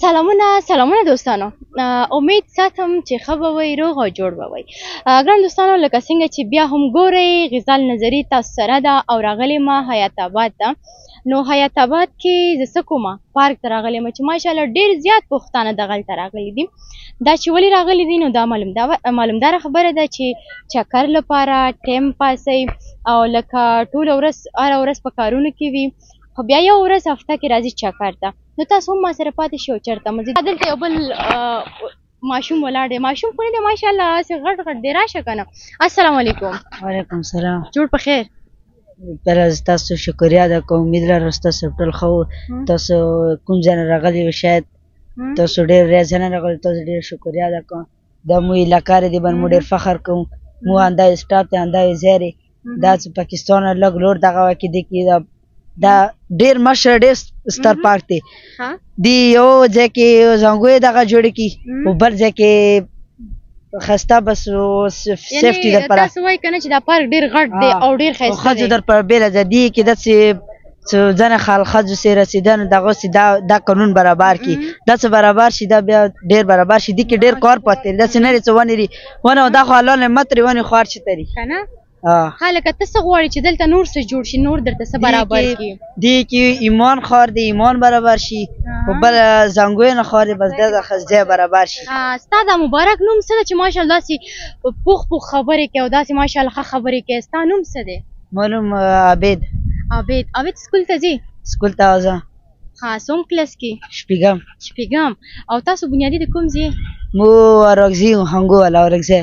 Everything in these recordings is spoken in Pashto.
سلامونه دوستانو. امید ساتم چې ښه به وئ، روغ او جوړ به وئ. ګران دوستانو، لکه څنګه چې بیا هم ګورئ غزال نظري تاسو سره ده او راغلې ما حیات آباد ته. نو حیات آباد کې زه څه کومه پارک ته راغلې یم چې ماشاءالله ډېر زیات پښتانه دغلته راغلي دي. دا چې ولې راغلي دي نو دا معلومداره خبره ده چې چکر لپاره ټایم پاسوي او لکه ټوله ورځ هره ورځ په کارونو کې وي، خو بیا یو ورځ هفته کې راځي چکر ته. نو تاسو هم ما سره پاتې شئ او چېرته مزید دلته یو بل ماشوم ولاړ دی، ماشوم خو نه دی ماشاءالله، هسې غټ غټ دی. راشه که نه. السلام علیکم. وعلیکم السلام. جوړ په خیر. پهله زه تاسو شکریا ادا کوم، امید لرم ستاسو ټول ښه و. تاسو کوم ځای نه راغلي یو شاید تاسو ډېر ریاض نه راغلي، تاسو ډېر شکریا ادا کوم. دا مو علاقه دی باندې مو ډېر فخر کوم. مو اندای سټاف دی اندای زیری دا چې پاکستان نه لږ لور دغه وکې دی کې دا ډېر مشر ډېر ستر پارک دی. دی یو ځای کې زنګوی دغه جوړ کړي او بل ځای کې خسته بس سیفټي درپاره. تاسو وایئ که نه چې دا پارک ډېر غټ دی او ډېر ښایسته دی. ښځو درپاره بېله ده دې کې داسې ځنې ښځو سې رسېدن دغسې دا قانون برابر کړي، داسې برابر شي دا بیا ډېر برابر شي. دې کې ډېر کار پاتې دی، داسې نه دی چې ونې دي ونه دا خو الله نعمت لري ونې خو هر شي ته دي که نه. ها لکه ته څه غواړې چې دلته نور څه جوړ شي، نور درته څه برابر کړي؟ دې کې ایمان ښار دی، ایمان برابر شي، خو بل زنګوینه ښار دی بس دا ځای برابر شي. ستا دا مبارک نوم څه ده چې ماشاءالله داسې پوخ خبرې کوې او داسې ماشاءالله ښه خبرې کوې؟ ستا نوم څه دی؟ ما نوم عابد. عابد سکول ته ځې؟ سکول ته ځه. ها څوم کلاس کې؟ شپږم. او تاسو بنیادي د کوم ځای؟ مو اراکزي هنګوال اراکزي.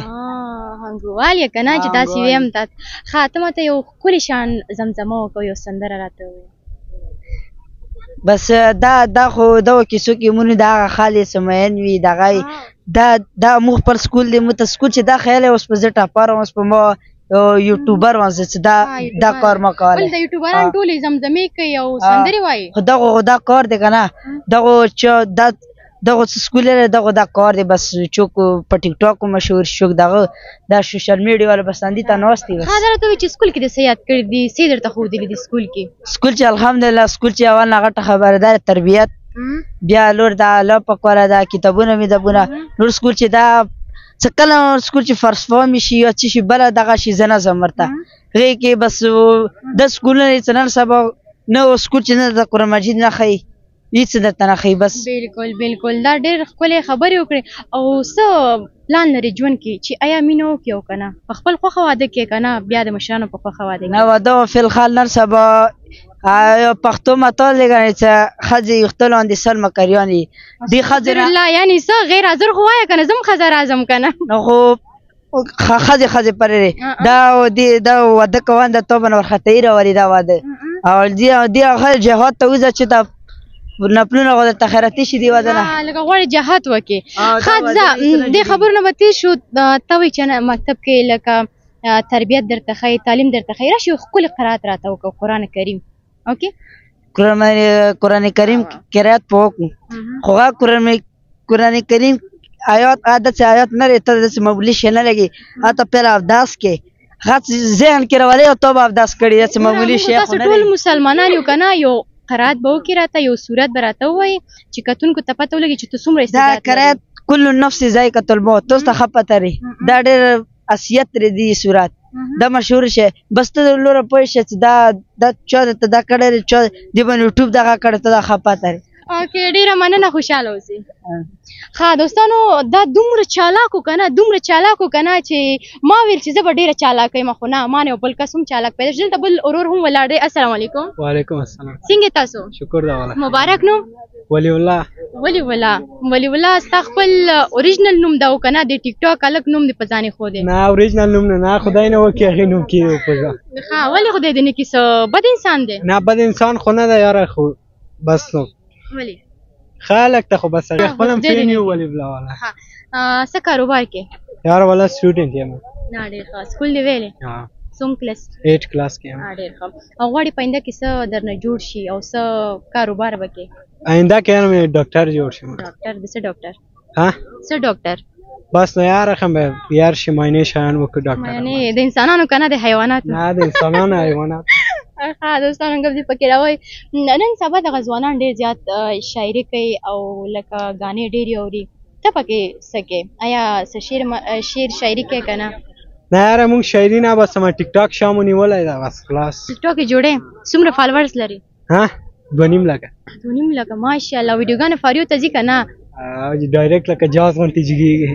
هنګوال یې که نه چې داسې ویم ته. ښه ته ماته یو ښکلې شان زمزمه وکړه، یو سندره راته ووایه. بس دا خو دغو کیسو کې مونږ د هغه خالص مین وي دغه دا موږ خپل سکول دی، موږ ته سکول چې دا خیال اوس په زه ټاپر اوس په ما یوټیوبر وم زه چې دا کار ما کولی. ولې د یوټیوبران ټولې زمزمې کوي او سندرې وایي؟ خو دغو دا کار دی که نه، دغه سکول دی دغه دا کار دی. بس چوک په ټیک ټاک مشهور شوک دغه دا سوشل میډیا والا بس اندې ته ناست دي. ښه دا راته وایي چې سکول کې دې څه یاد کړي دي، څه یې درته ښودلي دي سکول کې؟ سکول چې الحمدلله سکول چې اول نه غټه خبره ده تربیت، بیا لور دا الله پاک والا دا کتابونه مې نور سکول چې دا څه کله سکول چې فلسفه شي یا څه شي بله دغه شي زه نه ځم ورته هغې کې بس د سکولونه چې نن سبا نه سکول چې نه د قرآن مجید نه ښایي هېڅ درته نه ښایي. بس بالکل دا ډېر ښکلې خبرې وکړې. او څه پلان لري ژوند کې چې آیا مینه وکړې او که نه په خپل خوښه واده کې که نه بیا د مشرانو په خوښه واده کې؟ نه واده فی الحال نن سبا پښتو متل دی که نه چې ښځې ویښته لاندې سل مکریان وي دې ښځې نه یعنې څه غیر حاضر خو وایه که نه زه هم ښځه راځم که نه. نو خو ښځې پرې دی دا واده کوان د توبه نه ورختهیي راولي دا واده او دې ښځې جهاد ته وځه چې دا نپلونه غو درته خیراتي شي دې واده نه لکه غواړې جهاد وکړې. ښه ځه دې خبرو نه به تېر شو. ته وایي چې مکتب کې لکه تربیت درته ښایي، تعلیم درته ښایي. راشي یو ښکلې قرات راته وکړه قرآن کریم. اوکې قرآن کریم قرات په وکړو خو هغه قرآن کریم آیات داسې آیات نه دی ته داسې معمولي شی نه لګي هلته پیله اوداس کې ذهن کې راولي او ته به اوداس کړي داسې معمولي شی خو نه دی. تاسو ټول مسلمانان یو که نه یو قرات به وکړي راته یو صورت به راته ووایي چې کتونکو ته پته ولګي چې ته څومره استعداد لرې. دا قرات کل نفس ذایقة الموت تاسو ته ښه پته لري دا ډېر اصلیت لري دې صورت دا مشهور شی. بس ته لوره پوه شه چې دا چا درته دا کړی دی چا دې باندې یوټیوب دغه کړی ته دا ښه پته لري. اوکې ډېره مننه، خوشحاله اوسئ. ښه دوستانو دا دومره چالاک و که نه چې ما ویل چې زه به ډېره چالاک یم خو نه ما نه یو بل کس هم چالاک پیدا شو. دلته بل ورور هم ولاړ دی. السلام علیکم. وعلیکم السلام. څنګه تاسو؟ شکر دا والا. مبارک نوم؟ ولی الله. ستا خپل اوریجنل نوم ده او که نه د ټیک ټاک الګ نوم دې په ځان ایښودی؟ نه اوریجنل نوم نه خدای نه وکړي هغې نوم کېږي په ځان. ښه ولې خدای دې نه کړي څه بد انسان دی؟ نه بد انسان خو نه دی یاره خو بس نو ولې خلک ته خو بس خپل هم پرې نیو ولې الله والا. څه کاروبار کې؟ یاره والا سټوډنټ یم. نه ډېر ښه. سکول دې ویلې؟ څوم کلاس؟ 8 کلاس کې یم. ډېر ښه. او غواړې په آینده کې څه درنه جوړ شي او څه کاروبار به کې؟ آینده کې یم ډاکټر جوړ شم. ډاکټر د څه ډاکټر؟ څه ډاکټر؟ بس نو یاره خم یار شي معاینې شیان وکړو ډاکټر. یعنې د انسانانو که نه د حیواناتو؟ نه د انسانانو حیوانات. دوستانو ګپ دې پکې راوایي نن سبا دغه ځوانان ډېر زیات شاعري کوي او لکه ګانې ډېرې اوري ته پکې څه کوې آیا څه شعر شاعري کوې که نه نه یاره مونږ شاعري نه بس ما ټیک ټاک شامو نیولی ده بس خلاص ټیک ټاک یې جوړې څومره فالوورز لري 2.5 لکه 2.5 لکه ماشاءالله ویډیوګانې فاریو ته ځي که نه ډایرکټ لکه جاز غوندې جګېږي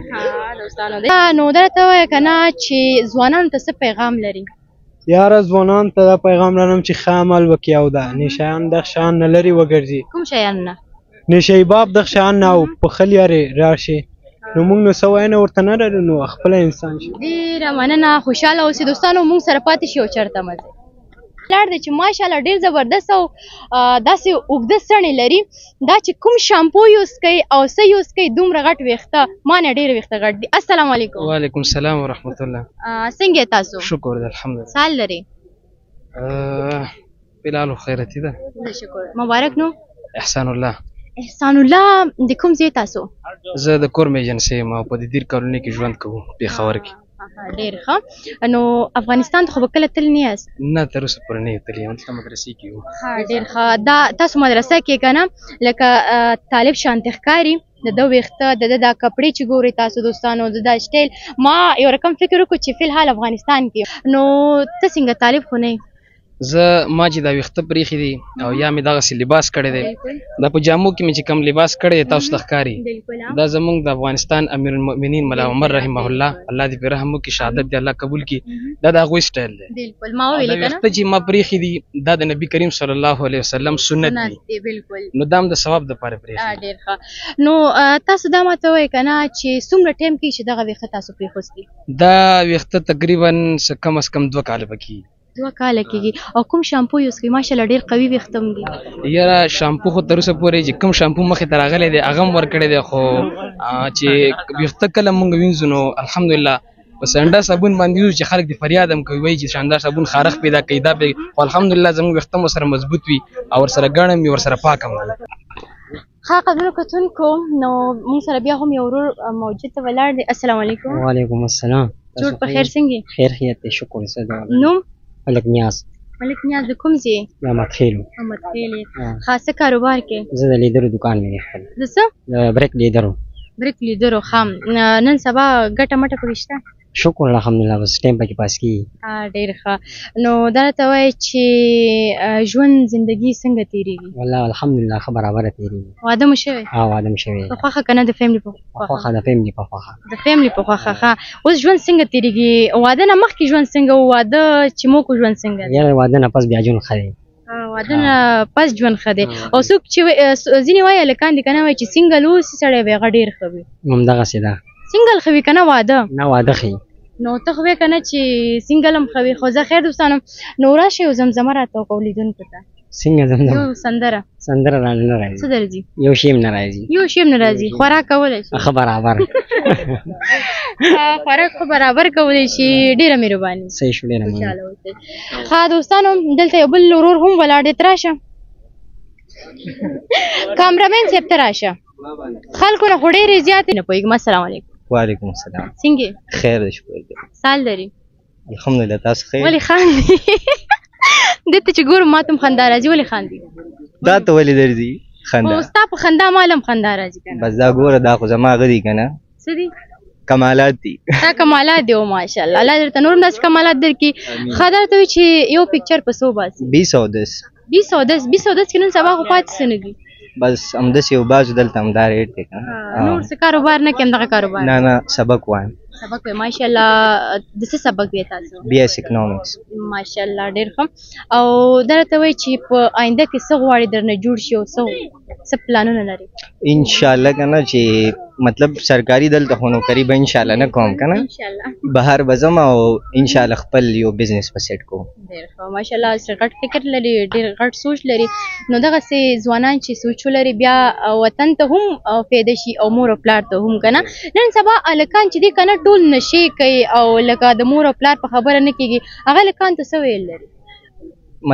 دوستانو نو دا ته وایه که نه چې ځوانانو ته څه پیغام لري یاره ځوانانو ته دا پیغام لرم چې ښه عمل وکړي او د نشیان دغه شیان نه لرې وګرځي کوم شیان نه نشهیي باب دغه شیان نه او په ښه لارې راشي نو موږ نو څه وینا ورته نه لرو نو خپله انسان شي ډېره مننه خوشحاله اوسئ دوستانو موږ سره پاتې شي او چېرته مزه لار دی چې ماشاءالله ډېر زبردست او داسې اوږده څڼې لري دا چې کوم شامپو یوز کوي او څه یوز کوي دومره غټ ویښته ما نه ډېر ویښته غټ دي السلام علیکم وعلیکم السلام ورحمت الله څنګه یې تاسو شکر ده الحمدلله سال لري بلال خیرتي ده شکر مبارک نو احسان الله احسان الله د کوم ځای تاسو زه د کورم ایجنسۍ یم او په د دیر کالوني کې ژوند کوو پېښور کې ډېر ښه نو افغانستان ته خو به کله تللی نه یاست نه تر اوسه پورې نه یم تللی همدلته مدرسې کې یو ډېر ښه دا تاسو مدرسه کې که نه لکه طالب شانتې ښکاري د ده ویښته د ده دا کپړې چې ګورئ تاسو دوستانو د دا سټایل ما یو رقم فکر وکړو چې فی الحال افغانستان کې نو ته څنګه طالب خو نه زه ما چې دا ویښته پرېښي دي او یا مې دغسې لباس کړی دی دا په جامو کې مې چې کوم لباس کړی دی تاسو ته ښکاري دا زموږ د افغانستان امیر المؤمنین ملا عمر رحمه الله الله دې پرې رحم وکړي شهادت دې الله قبول کړي دا د هغوی سټایل دی بالکل ما وویلې که نه ویښته چې ما پرېښي دي دا د نبي کریم صلی الله علیه وسلم سنت دی بالکل نو دا هم د ثواب دپاره پرېښي ډېر ښه نو تاسو دا ماته ووایئ که نه چې څومره ټایم کېږي چې دغه ویښته تاسو پرېښوستي دا ویښته تقریبا کم از کم 2 کاله به کېږي 2 کاله کېږي او کوم شامپو یوز کوي ماشاءالله ډېر قوي ویښته هم دي یاره شامپو خو تر اوسه پورې چې کوم شامپو مخې ته راغلی دی هغه هم ورکړی دی خو چې ویښته کله مونږ وینځو نو الحمدلله په سنډا صابون باندې یوز چې خلک دې فریاد هم کوي وایي چې سنډا صابون خارښ پیدا کوي دا خو الحمدلله زموږ ویښته هم ورسره مضبوط وي او ورسره ګڼ هم وي ورسره پاک هم وي ښه قدرو کتونکو نو موږ سره بیا هم یو ورور موجود ته ولاړ دی السلام علیکم وعلیکم السلام جوړ په خیر څنګه خیر خیریت دی شکر څه نوم ملک نیاز ملک نیاز د کوم ځای محمد خیلو محمد خیل خاصه کاروبار کې زه د لیدرو دکان مې دی خپل د څه د بریک لیدرو بریک لیدرو خام نن سبا ګټه مټه پکې شته شکر الحمدلله بس ټایم پکې پاس کېږي ډېر ښه نو دا راته وایي چې ژوند زندګي څنګه تېرېږي والله الحمدلله ښه برابره تېرېږي واده مو شوی واده مې شوی په خوښه که نه د فیملي په خوښه د فیملي په خوښه د فیملي په خوښه ښه اوس ژوند څنګه تېرېږي واده نه مخکې ژوند څنګه و واده چې مو کو ژوند څنګه یاره واده نه پس بیا ژوند ښه دی واده نه پس ژوند ښه دی او څوک چې ځینې وایي هلکان دي که نه وایي چې سینګل اوسي سړی به هغه ډېر ښه وي همدغسې ده سینګل ښه وي که نه واده نه واده ښه نو ته خو وایې که نه چې سینګل هم ښه وي خو زه خیر دوستانو نو راشئ یو زمزمه راته وکړو لیدونکو ته څنګه زمزمه یو سندره رانه نه راځي څه درځي یو شی هم نه راځي یو شی هم نه راځي خوراک کولی شي ښه برابر خوراک خو برابر کولی شي ډېره مهرباني صحیح شو ډېره خوشحاله اوسئ ښه دوستانو دلته یو بل ورور هم ولاړ دی ته راشه کامرامین صاحب ته راشه خلکو نه خو ډېرې زیاتې نه پوهېږم السلام علیکم وعلیکم السلام څنګه خیر دی شکر سال لري الحمدلله تاسو خیر ولې خاندي دته چې ګورم ما ته هم خندا راځي ولې خاندي دا ته ولې درځي خندا خو ستا په خندا ما هم خندا راځي که نه بس دا ګوره دا خو زما هغه دي که نه څه دي کمالات دي دا کمالات دي او ماشاءالله الله درته نور هم داسې کمالات درکړي ښه دا راته وایي چې یو پکچر په څو باسي 2010 کې نن سبا خو پاتې څه نه دي بس همداسې یو بازو دلته همدا ریټ دی که نه نور څه کاروبار نه کوي همدغه کاروبار نه سبق وایم سبق وایي ماشاءالله د څه سبق دی تاسو BS اکنومکس ماشاءالله ډېر ښه او دا راته وایي چې په آینده کې څه غواړي درنه جوړ شي او څه پلانونه لري انشاءالله که نه چې مطلب سرکاري دلته خو نوکري به انشاءالله نه کوم که نه انشاءالله بهر به ځم او انشاءالله خپل یو بزنس په سیټ کوم ډېر ښه ماشاءالله ډېر غټ فکر لري ډېر غټ سوچ لري نو دغسې ځوانان چې سوچ ولري بیا وطن ته هم فایده شي او مور او پلار ته هم که نه نن سبا هلکان چې دي که نه ټول نشې کوي او لکه د مور او پلار په خبره نه کېږي هغه هلکان ته څه ویل لري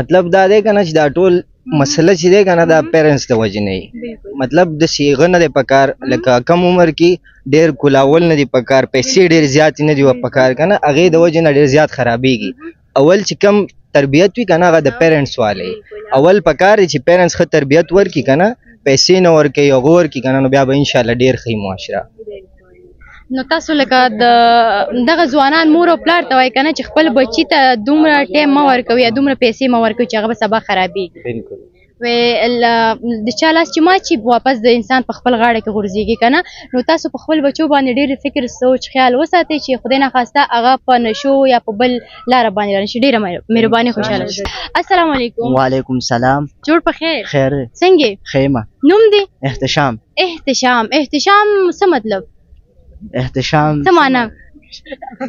مطلب دا دی که نه چې دا ټول مسله چې دی که نه دا پیرنټس د وجې نه وي مطلب د صیغه نه دی پکار لکه کم عمر کې ډېر کولاول نه دی پکار پیسې ډېر زیات نه دي پکار که نه هغې د وجې نه ډېر زیات خرابېږي اول چې کم تربیت وي کنه هغه د پیرنټس والی اول پکار چې پیرنټس ښه تربیت ورکړي کنه پیسې نه ورکوي هغه ورکړي کنه نو بیا به انشاءالله ډېر ښه معاشره. نو تاسو لکه دغه ځوانان مور او پلار ته وایي کنه چې خپل بچي ته دومره ټایم مه ورکوي یا دومره پیسې مه ورکوي چې هغه به سبا خرابېږي. بالکل د چا لاس چې مات شي واپس د انسان په خپل غاړه کې غورځېږي که نه نو تاسو په خپل بچو باندې ډېر فکر سوچ خیال وساتئ چې خدای نخواسته هغه په نشو یا په بل لاره باندې رانه شي. ډېره مهرباني خوشحاله السلام علیکم. وعلیکم السلام. جوړ په خیر. خیر څنګه خیمه نوم دی؟ احتشام. احتشام څه مطلب؟ احتشام څه معنا؟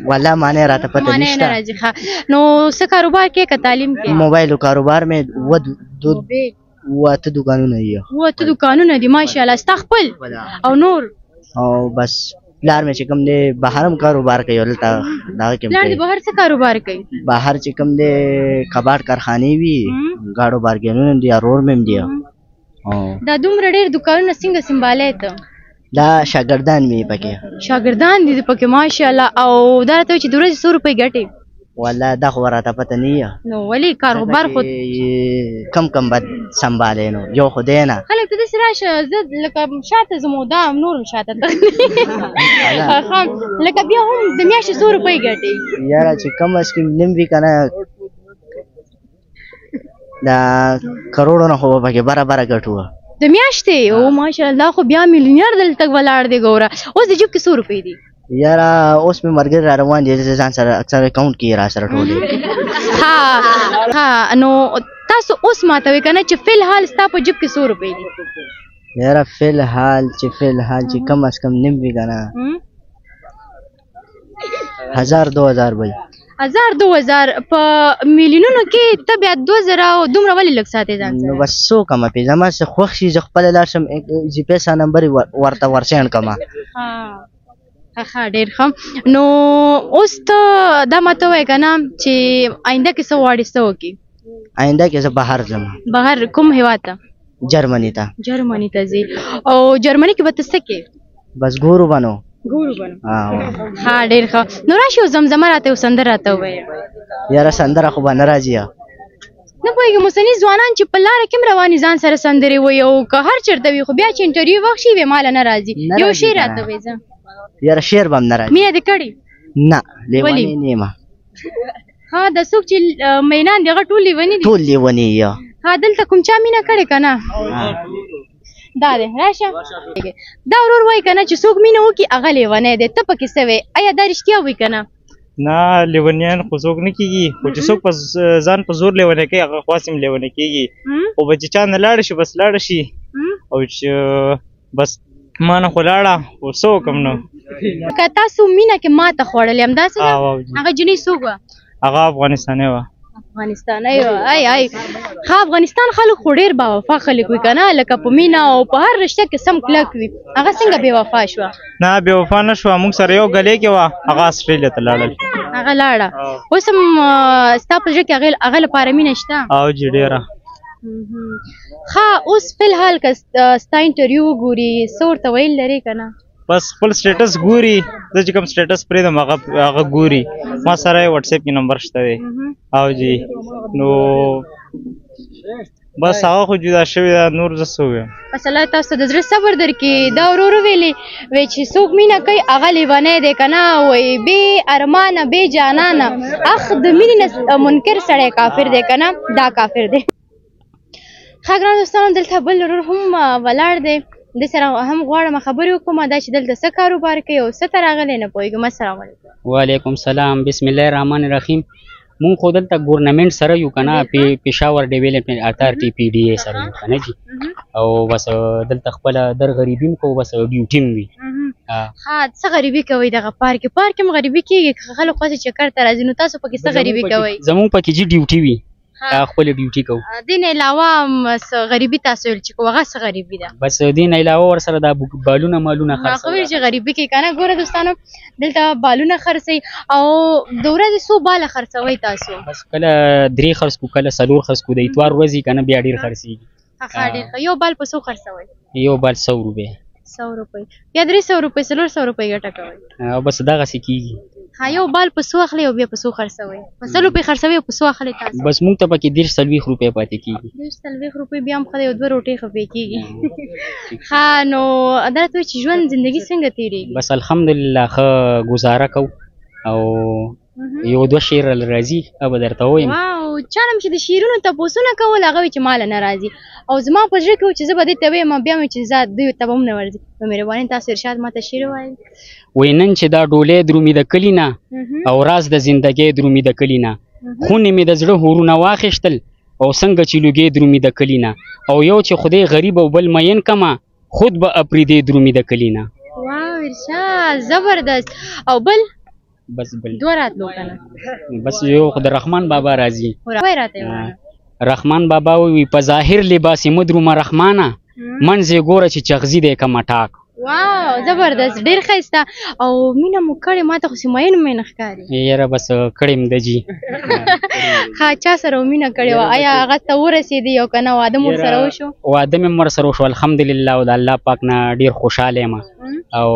والله معنی راته پته معنی نه نشته. راځي. ښه نو څه کاروبار کې که تعلیم کې؟ موبایل کاروبار میں واته دکانونه دي. واته دکانونه دي ماشاءالله. ستا خپل او نور؟ او بس پلار مې چې کوم دی بهرم کاروبار کوي هلته دغه کې پلار دې بهر څه کاروبار کوي؟ بهر چې کوم دی کباړ کارخانې وي ګاډو بارګینونه دي رور مې هم دي. دا دومره ډېر دکانونه څنګه سنبالې ته؟ دا شاګردان مې پکې شاګردان دي پکې ماشاءالله. او دا راته وایي چې د ورځې 100 روپۍ ګټې؟ والله دا خو راته پته نه وي. نو ولې کاروبار خو کم بد سنبالې نو یو خو دی نه. خلک ته داسې راشه زه لکه شاته ځم او دا نور هم شاته لکه بیا هم د میاشتې 100 روپۍ ګټې. یاره چې کم از کم نیم وي که نه دا کروړونه خو به پکې برابره ګټو د میاشتې. او ماشاءالله خو بیا میلیونر دلته ولاړ دی ګوره. اوس د جیب کې 100 روپۍ دي؟ یاره اوس مې ملګري را روان دي ځان سره اکثر اکاونټ کې را سره ټولې. ها نو تاسو اوس ماته وایئ که نه چې فی الحال ستا په جیب کې 100 روپۍ دي؟ یاره فی الحال چې کم از کم نیم وي که نه 1000-2000 وي. 1000-2000 په میلیونونو کې ته بیا 2000 او دومره ولې لږ ساتې ځان سره؟ نو بس څو کمه پې زما څه خوښ شي زه خپله لاړ شم جي پی ایس نمبر ورته ورسینډ کړمه. ښه ډېر ښه. نو اوس ته دا ماته ووایه که نه چې آینده کې څه غواړې څه وکړې؟ آینده کې زه بهر ځم. بهر کوم هېواد ته؟ جرمني ته. جرمني ته ځې او جرمني کې به ته څه کې؟ بس ګورو بنو. ها ډېر ښه. نو راشي او زمزمه راته یو سندره راته ووایه. یاره سندره خو به نه راځي. نه پوهېږم اوسني ځوانان چې په لاره کې هم رواني ځان سره سندرې وایي او که هر چېرته وي خو بیا چې انټرویو وخت شي ویې ماله نه راځي. یو شعر راته وایه زه. یاره شعر به هم نه راځي. مینه دې کړې؟ نه لیونی نه یم. ها دا څوک چې مینان دي هغه ټول لیوني دي؟ ټول لیوني یو. ها دلته کوم چا مینه کړې که نه؟ دا دی راشه. دا ورور وایي که نه چې څوک مینه وکړي هغه لیونی دی. ته پکې څه وایې؟ ایا دا رښتیا وایي که نه؟ نه لیونیان خو څوک نه کېږي خو چې څوک په ځان په زور لیونی کوي هغه خواس هم لیونی کېږي. خو به چې چا نه لاړه شي بس لاړه شي او چې بس ما نه خو لاړه خو څه وکړم نو. که تاسو مینه کې ماته خوړلې همداسې ده؟ هغه جنۍ څوک وه؟ هغه افغانستانی وه. افغانستانی وه. ښه افغانستان خلک خو ډېر باوفا خلک وي که نه لکه په مینه او په هر رشته کې سم کلک وي. هغه څنګه بې وفا شوه؟ نه بې وفا نه شوه موږ سره یو ګلې کې وه هغه اسټرالیا ته لاړل. هغه لاړه. اوس هم ستا په زړه کې هغه لپاره مینه شته؟ او جي ډېره. ښه اوس فی الحال که ستا انټرویو وګوري څه ورته ویل لرې که نه؟ بس خپل سټیټس ګوري زه چې کوم سټیټس پرېږدم هغه ګوري. ما سره یې وټساپ کې نمبر شته دی. او جی نو بس هغه خو جدا شوې ده نور زه څه ووایم. بس الله تاسو د زړه صبر درکړي. دا ورور ویلې وایي چې څوک مینه کوي هغه لیونی دی که نه وایي بې ارمانه بې جانانه اخ د مینې نه منکر سړی کافر دی که نه دا کافر دی. ښه ګرانو دوستانو دلته بل ورور هم ولاړ دی. د سره هم غواړم خبرې وکړم دا چې دلته څه کاروبار کوي او څه ته راغلی نه پوهېږم. السلام علیکم. وعلیکم السلام. بسم الله الرحمن الرحیم. مونږ خو دلته ګورنمنټ سره یو که نه پېښور ډیولپمنټ اتارټي PDA سره یو که نه جي او بس دلته خپله در غریبي هم کوو بس ډیوټي هم وي. څه غریبي کوئ دغه پارک کې هم غریبي کېږي که خلک خواسې چکر ته راځي نو تاسو پکې څه غریبي کوئ؟ زمونږ پکې جي ډیوټي وي خپل ډیوټي کوو. دې نه علاوه غریبي تاسو ویل چې کوو هغه څه غریبي ده؟ بس دې نه علاوه ورسره دا بالونه مالونه خرڅوو. هغه ویل چې غریبي کوي که نه. ګوره دوستانو دلته بالونه خرڅوي او د ورځې څو باله خرڅوئ تاسو؟ بس کله 3 خرڅ کړو کله 4 خرڅ کړو. د اتوار ورځې که نه بیا ډېر خرڅېږي. ډېر ښه. یو بال په څو خرڅوئ؟ یو بال 100 روپۍ. 100 روپۍ. بیا 300 روپۍ 400 روپۍ ګټه کوئ. او بس دغسې کېږي. یو بال په څو اخلي او بیا په څو خرڅوئ؟ په سلو پې خرڅوئ او په څو اخلي تاسو؟ بس موږ ته پکې 40 روپۍ پاتې کېږي. 40 روپۍ بیا هم ښه دی، یو 2 روټۍ خو پې کېږي. ښه نو دا راته وایي چې ژوند زندګي څنګه تېرېږي؟ بس الحمدلله ښه ګزاره کوو او یو 2 شعر راځي هغه به درته ووایم. واو چا نه مې چې د شعرونو تپوسونه کول هغه وایي چې ماله نه راځي او زما په زړه کې و چې زه به دې ته ویم بیا مې چې زه دوی ته به هم نه ورځي. نو مهرباني تاسو ارشاد ماته شعر ووایئ. وایي نن چې دا ډولۍ درومي د کلي نه او راز د زندګۍ درومي د کلي نه، خونې مې د زړه هورونه واخیستل او څنګه چې لوګې درومي د کلي نه، او یو چې خدای غریب او بل مین کما خود به اپریدې درومي د کلي نه. واو ارشاد زبردست. او بل بس بل 2 راتلو کنه. بس یو خو د رحمان بابا راځي. وای راته وایه. رحمان بابا وی په ظاهر لباس مدرومه رحمانه منځ یې ګوره چې چغزي دی کمه ټاک. واو زبردست ډېر ښایسته. او مینه مو کړې ما ته خو سیمایي مینه ښکاري. یاره بس کړې م ده جي. ښه چا سره مینه کړې وه؟ آیا هغه ته ورسېدې او که نه واده مو ورسره وشو؟ واده مې هم ورسره وشو الحمدلله او د الله پاک نه ډېر خوشحاله یم او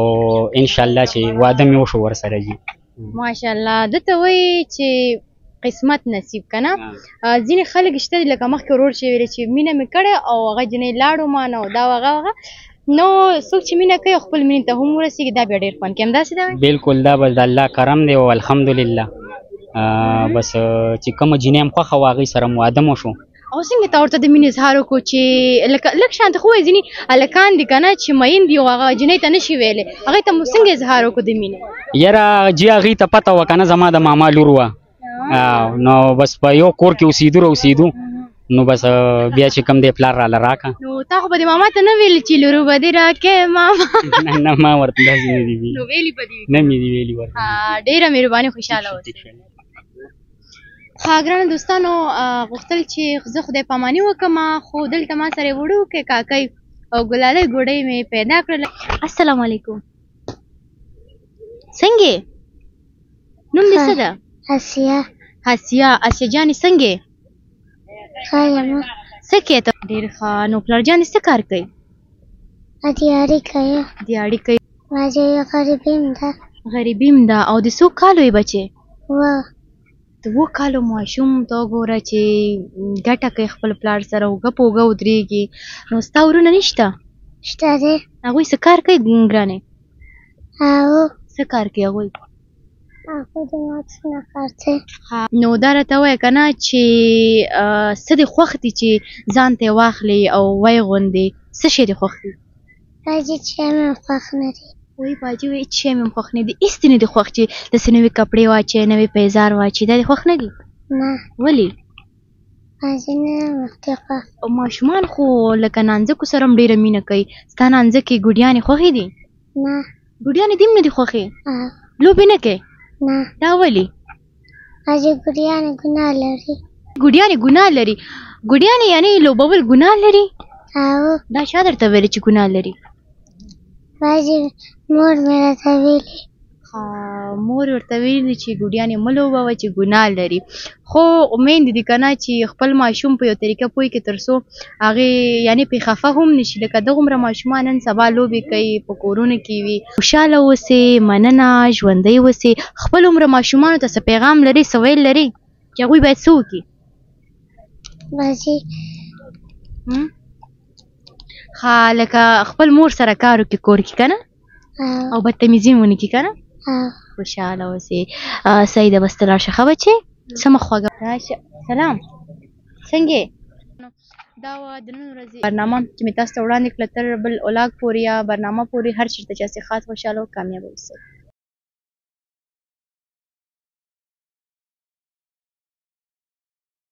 انشاءالله چې واده مې وشو ورسره جي. ماشاءالله ده ته وایي چې قسمت نصیب که نه. ځینې خلک شته دي لکه مخکې ورور چې ویلې چې مینه مې کړې او هغه جنۍ لاړو ما نه او دا هغه نو څوک چې مینه کوي خپل مینې ته هم ورسېږي دا بیا ډېر خوند کوي. همداسې ده وایي؟ بلکل دا به د الله کرم دی او الحمدلله بس چې کومه جنۍ هم خوښه وه هغې سره م واده مو شو. او څنګه تا ورته د مینې اظهار وکړو چې لږ شانته خو وایي ځینې هلکان دي که نه چې مین دي او هغه جنۍ ته نه شي ویلی هغې ته مو څنګه اظهار وکړو د مینې؟ یاره جي هغې ته پته وه که نه زما د ماما لور وه نو بس په یو کور کې اوسېدو نو بس بیا چې کوم دی پلار راله راکړه. نو تا خو به دې ماما ته نه ویلې چې لورو به دې راکې ماما؟ نه ما ورته داسې نه دي ویلي. نو ویلي به دې نه مې دي ویلي ورته. ډېره مهرباني خوشحاله اوسئ. ښه ګرانو دوستانو غوښتل چې زه خدای پاماني وکړم خو دلته ما سره وړوکی کاکۍ او ګلالۍ ګوډۍ مې پیدا کړله. السلام علیکم. څنګه نوم دې څه ده؟ آسیه. آسیه جانې څنګه یې؟ ښه یم. څه کوې ته؟ ډېر ښه. نو پلار جانې څه کار کوي؟ دیاري کوي. دیاري کوي. واجه غریبي م ده. غریبي م ده. او د څو کالو یې بچې؟ 2. د 2 کالو ماشوم ته وګوره چې ګټه کوي خپل پلار سره اوږه په اوږه ودرېږي. نو ستا ورونه نشته؟ شته دی. هغوی څه کار کوي ګرانې؟ څه کار کوي هغوی؟ هغوی د ماکسونه کار کوي. نو دا راته ووایه که نه چې څه دې خوښ دي چې ځان ته یې واخلې او ویې غوندې څه شی دې خوښ دي؟ باجي چې مې خوښ نه دي. وایي باجي وایي هېڅ شی مې هم خوښ نه دي. هېڅ دې نه دي خوښ چې داسې نوي کپړې واچوې نوي پیزار واچوې دا دې خوښ نه دي؟ نه. ولې؟ باجي نه مخکې خوښ. ماشومان خو لکه نانځکو سره هم ډېره مینه کوي. ستا نانځکې ګوډیانې خوښې دي؟ نه. ګوډیانې دې هم نه دي خوښې؟ لوبې نه کوې؟ نه. دا ولې؟ باجي ګوډیانې ګناه لري. ګوډیانې ګناه لري؟ ګوډیانې یعنې لوبول ګناه لري؟ دا چا درته ویلې چې ګناه لري؟ باجي مور مې راته ویلي. مور ورته ویلي چې ګوډیانې مه لوبوه چې ګناه لري. خو میندې دي که نه چې خپل ماشوم په یو طریقه پوه کړي تر څو هغې یعنې پرې خفه هم نه شي. لکه دغومره ماشومان نن سبا لوبې کوي په کورونو کې وي. خوشحاله اوسئ، مننه، ژوندی اوسئ. خپل عمره ماشومانو ته څه پیغام لري څه ویل لري چې هغوی باید څه وکړي؟ باجي لکه خپل مور سره کار وکړي کور کې که نه او بدتمیزي ونه کړي که نه. خوشحاله اوسئ. صحیح ده بس ته لاړ شه ښه بچې. سمه خوږه راشه. سلام څنګه یې؟ دا وه د نن ورځې برنامه چې مې تاسو ته وړاندې کړله تر بل اولاګ پورې یا برنامه پورې هر چېرته چې هسې ښاد خوشحاله او کامیابه اوسئ.